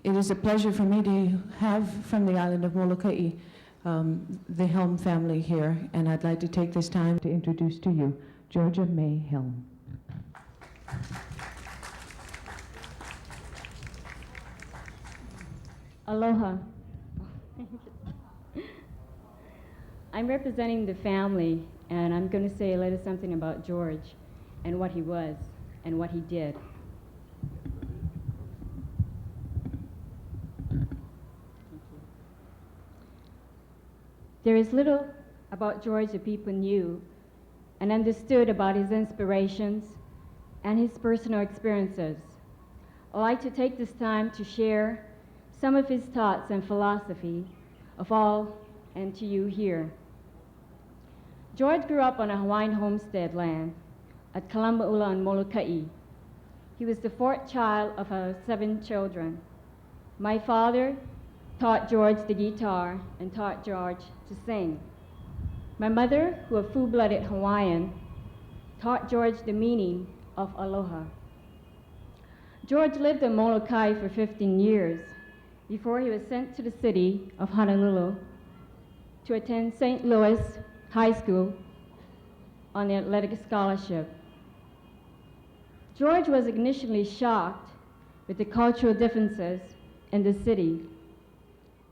It is a pleasure for me to have from the island of Moloka'i the Helm family here, and I'd like to take this time to introduce to you George and Mae Helm. Aloha. I'm representing the family, and I'm going to say a little something about George and what he was and what he did. There is little about George that people knew and understood about his inspirations and his personal experiences. I'd like to take this time to share some of his thoughts and philosophy of all and to you here. George grew up on a Hawaiian homestead land at Kalamaula and Moloka'i. He was the fourth child of our 7 children. My father taught George the guitar and taught George to sing. My mother, who was a full-blooded Hawaiian, taught George the meaning of aloha. George lived in Moloka'i for 15 years before he was sent to the city of Honolulu to attend St. Louis High School on an athletic scholarship. George was initially shocked with the cultural differences in the city.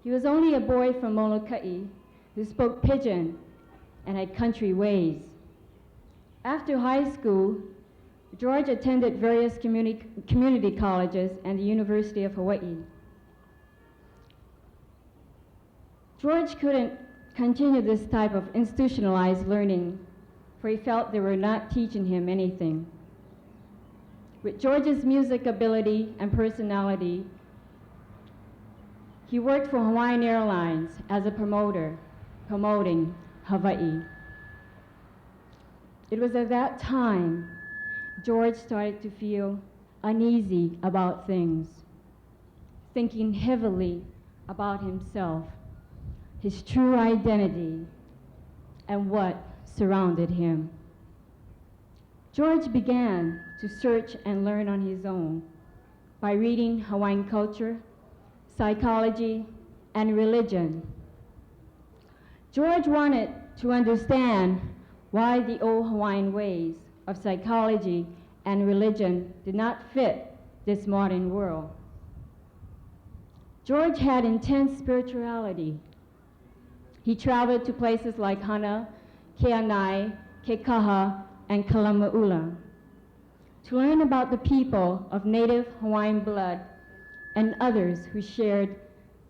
He was only a boy from Moloka'i who spoke pidgin and had country ways. After high school, George attended various community colleges and the University of Hawaii. George couldn't continue this type of institutionalized learning, for he felt they were not teaching him anything. With George's music ability and personality, he worked for Hawaiian Airlines as a promoter, promoting Hawaii. It was at that time George started to feel uneasy about things, thinking heavily about himself, his true identity, and what surrounded him. George began to search and learn on his own by reading Hawaiian culture, psychology, and religion. George wanted to understand why the old Hawaiian ways of psychology and religion did not fit this modern world. George had intense spirituality. He traveled to places like Hana, Keanai, Kekaha, and Kalamaula to learn about the people of native Hawaiian blood and others who shared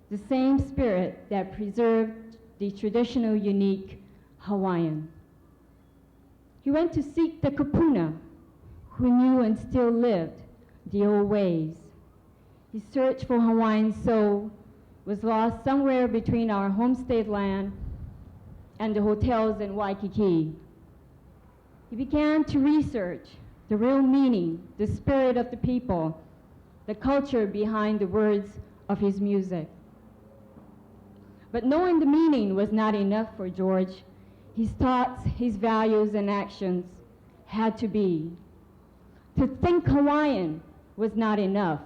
the same spirit that preserved the traditional, unique Hawaiian. He went to seek the kupuna, who knew and still lived the old ways. His search for Hawaiian soul was lost somewhere between our homestead land and the hotels in Waikiki. He began to research the real meaning, the spirit of the people, the culture behind the words of his music. But knowing the meaning was not enough for George. His thoughts, his values, and actions had to be. To think Hawaiian was not enough.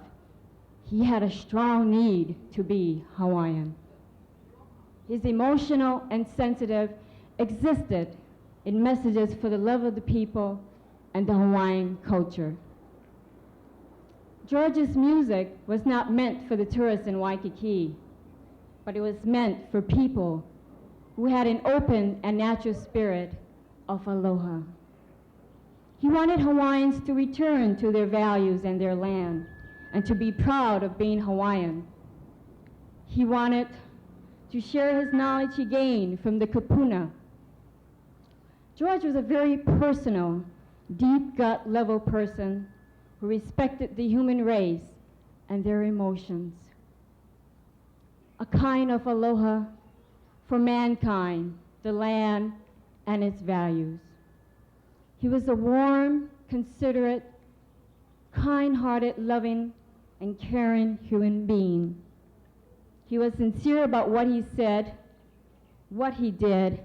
He had a strong need to be Hawaiian. His emotional and sensitive existed in messages for the love of the people and the Hawaiian culture. George's music was not meant for the tourists in Waikiki, but it was meant for people who had an open and natural spirit of aloha. He wanted Hawaiians to return to their values and their land, and to be proud of being Hawaiian. He wanted to share his knowledge he gained from the kupuna. George was a very personal, deep gut level person who respected the human race and their emotions. A kind of aloha for mankind, the land, and its values. He was a warm, considerate, kind-hearted, loving, and caring human being. He was sincere about what he said, what he did,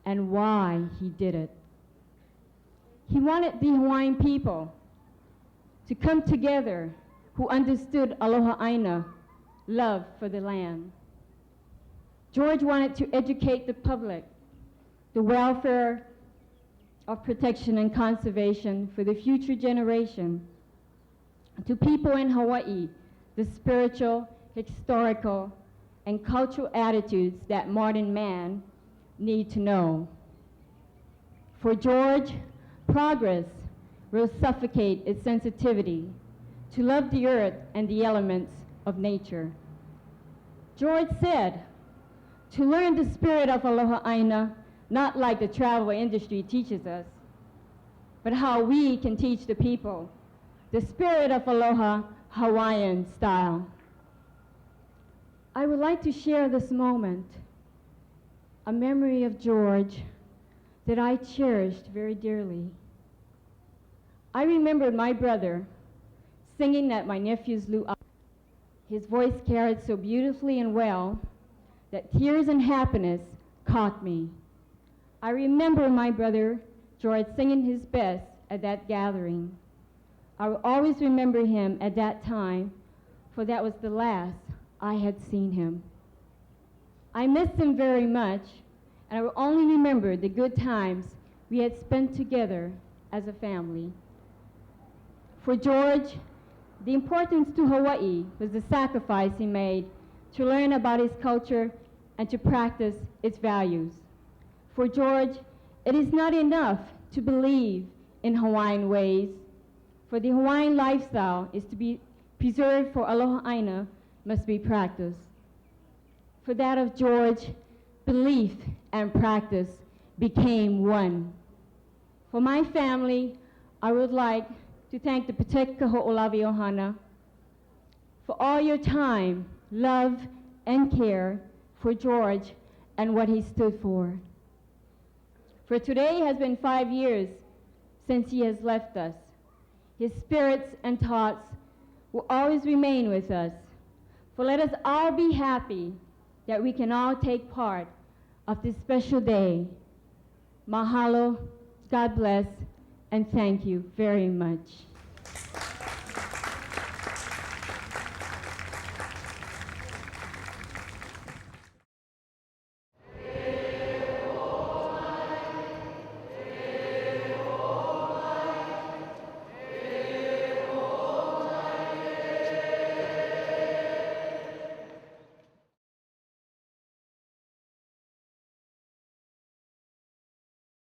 and why he did it. He wanted the Hawaiian people to come together who understood aloha Aina love for the land. George wanted to educate the public, the welfare of protection and conservation for the future generation, to people in Hawaii, the spiritual, historical, and cultural attitudes that modern man need to know. For George, progress will suffocate its sensitivity to love the earth and the elements of nature. George said, to learn the spirit of Aloha Aina, not like the travel industry teaches us, but how we can teach the people the spirit of Aloha Hawaiian style. I would like to share this moment, a memory of George that I cherished very dearly. I remembered my brother singing at my nephew's luau. His voice carried so beautifully and well that tears and happiness caught me. I remember my brother George singing his best at that gathering. I will always remember him at that time, for that was the last I had seen him. I missed him very much, and I will only remember the good times we had spent together as a family. For George, the importance to Hawaii was the sacrifice he made to learn about his culture and to practice its values. For George, it is not enough to believe in Hawaiian ways, for the Hawaiian lifestyle is to be preserved for Aloha Aina must be practiced. For that of George, belief and practice became one. For my family, I would like to thank the Protect Kaho'olawe Ohana for all your time, love, and care for George and what he stood for. For today has been 5 years since he has left us. His spirits and thoughts will always remain with us. For let us all be happy that we can all take part of this special day. Mahalo, God bless, and thank you very much.